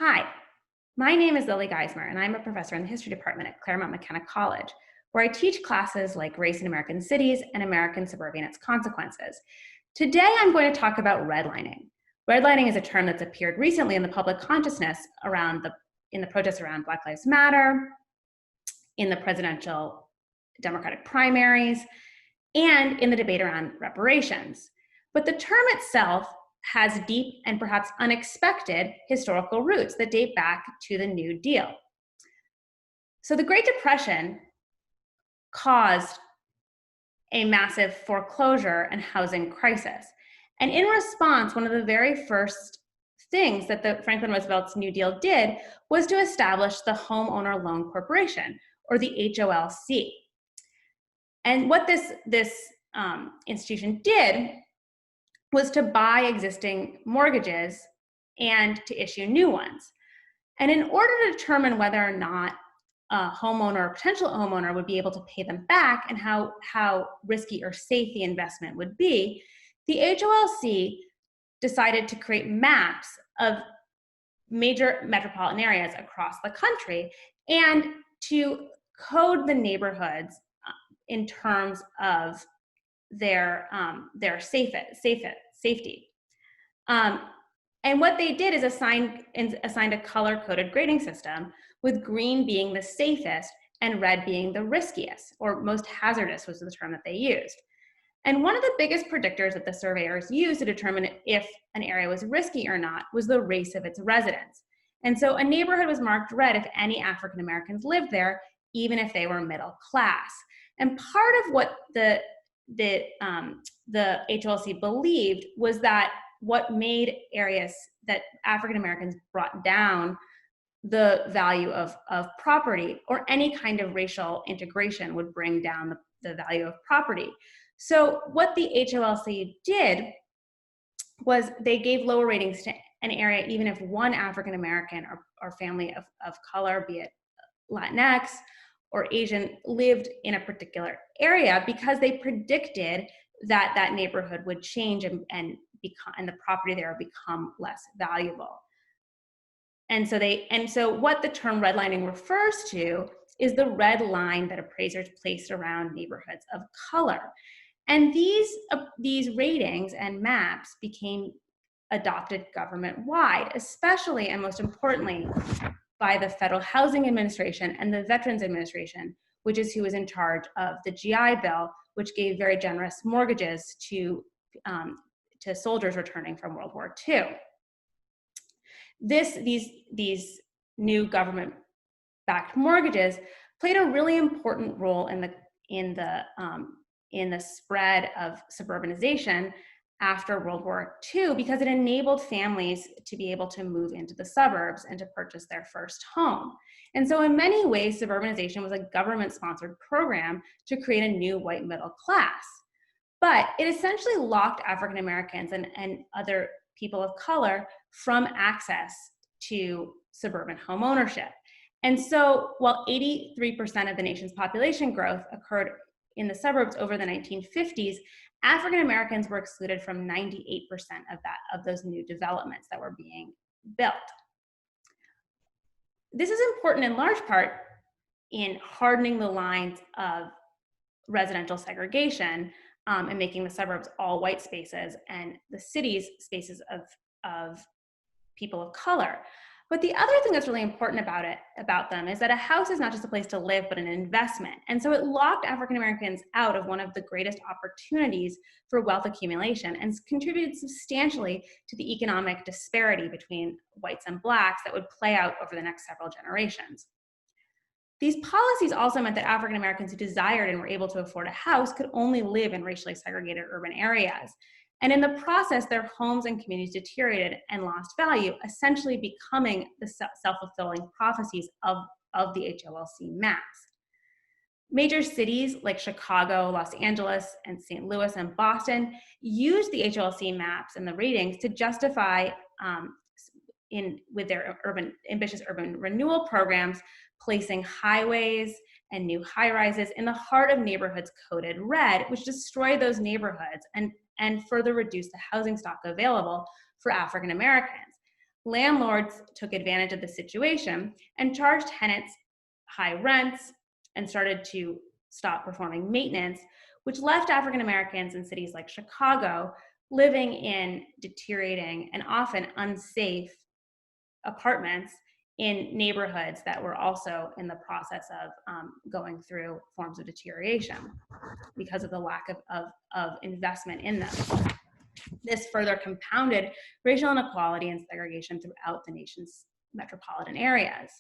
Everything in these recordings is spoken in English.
Hi, my name is Lily Geismer, and I'm a professor in the history department at Claremont McKenna College, where I teach classes like Race in American Cities and American Suburbia and Its Consequences. Today, I'm going to talk about redlining. Redlining is a term that's appeared recently in the public consciousness in the protests around Black Lives Matter, in the presidential Democratic primaries, and in the debate around reparations. But the term itself has deep and perhaps unexpected historical roots that date back to the New Deal. So the Great Depression caused a massive foreclosure and housing crisis. And in response, one of the very first things that the Franklin Roosevelt's New Deal did was to establish the Homeowner Loan Corporation, or the HOLC. And what this institution did was to buy existing mortgages and to issue new ones. And in order to determine whether or not a homeowner or potential homeowner would be able to pay them back and how risky or safe the investment would be, the HOLC decided to create maps of major metropolitan areas across the country and to code the neighborhoods in terms of their safety. And what they did is assigned a color-coded grading system, with green being the safest and red being the riskiest, or most hazardous was the term that they used. And one of the biggest predictors that the surveyors used to determine if an area was risky or not was the race of its residents. And so a neighborhood was marked red if any African Americans lived there, even if they were middle class. And part of what the HOLC believed was that what made areas that African Americans brought down the value of property, or any kind of racial integration would bring down the value of property. So what the HOLC did was they gave lower ratings to an area even if one African American or family of color, be it Latinx or Asian, lived in a particular area, because they predicted that that neighborhood would change and the property there would become less valuable. And so what the term redlining refers to is the red line that appraisers placed around neighborhoods of color. And these ratings and maps became adopted government-wide, especially and most importantly by the Federal Housing Administration and the Veterans Administration, which is who was in charge of the GI Bill, which gave very generous mortgages to soldiers returning from World War II. These new government-backed mortgages played a really important role in the spread of suburbanization after World War II, because it enabled families to be able to move into the suburbs and to purchase their first home. And so in many ways, suburbanization was a government-sponsored program to create a new white middle class. But it essentially locked African Americans and other people of color from access to suburban home ownership. And so while 83% of the nation's population growth occurred in the suburbs over the 1950s, African Americans were excluded from 98% of those new developments that were being built. This is important in large part in hardening the lines of residential segregation and making the suburbs all white spaces and the cities spaces of people of color. But the other thing that's really important about them is that a house is not just a place to live, but an investment. And so it locked African Americans out of one of the greatest opportunities for wealth accumulation and contributed substantially to the economic disparity between whites and blacks that would play out over the next several generations. These policies also meant that African Americans who desired and were able to afford a house could only live in racially segregated urban areas. And in the process, their homes and communities deteriorated and lost value, essentially becoming the self-fulfilling prophecies of the HOLC maps. Major cities like Chicago, Los Angeles, and St. Louis and Boston used the HOLC maps and the ratings to justify, with their ambitious urban renewal programs, placing highways and new high-rises in the heart of neighborhoods coded red, which destroyed those neighborhoods and further reduced the housing stock available for African Americans. Landlords took advantage of the situation and charged tenants high rents and started to stop performing maintenance, which left African Americans in cities like Chicago living in deteriorating and often unsafe apartments in neighborhoods that were also in the process of going through forms of deterioration because of the lack of investment in them. This further compounded racial inequality and segregation throughout the nation's metropolitan areas.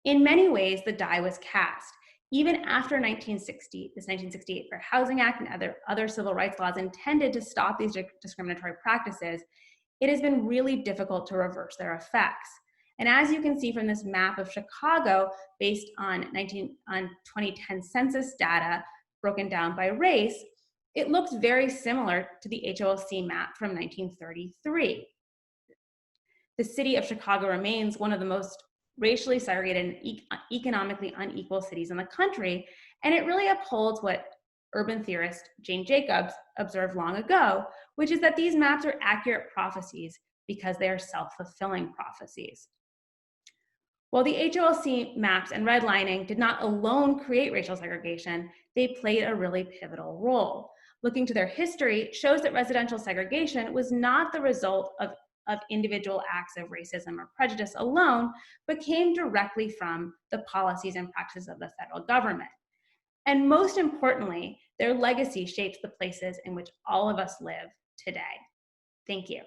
In many ways, the die was cast. Even after 1968 Fair Housing Act and other civil rights laws intended to stop these discriminatory practices, it has been really difficult to reverse their effects. And as you can see from this map of Chicago, based on 2010 census data broken down by race, it looks very similar to the HOLC map from 1933. The city of Chicago remains one of the most racially segregated and economically unequal cities in the country, and it really upholds what urban theorist Jane Jacobs observed long ago, which is that these maps are accurate prophecies because they are self-fulfilling prophecies. While the HOLC maps and redlining did not alone create racial segregation, they played a really pivotal role. Looking to their history shows that residential segregation was not the result of individual acts of racism or prejudice alone, but came directly from the policies and practices of the federal government. And most importantly, their legacy shapes the places in which all of us live today. Thank you.